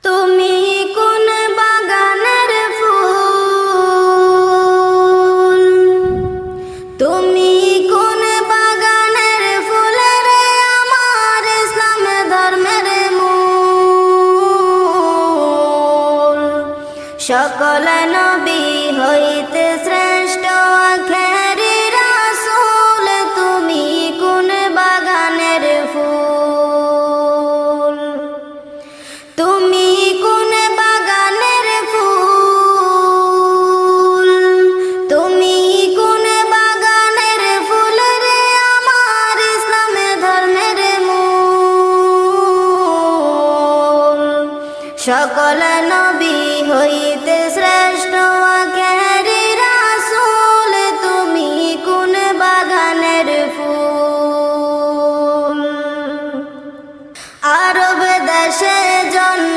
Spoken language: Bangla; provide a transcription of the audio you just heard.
তুমি কোন বাগানের ফুল, তুমি কোন বাগানের ফুলের আমার ইসলাম ধর্মের মূল। সকল নবী হইতে শ্রেষ্ঠ আখেরি রাসূল, তুমি কোন বাগানের ফুল, তুমি কোন বাগানের ফুল, তুমি কোন বাগানের ফুল রে আমার ইসলাম ধর্মের মূল। সকল নবী হইতে শ্রেষ্ঠ আখেরি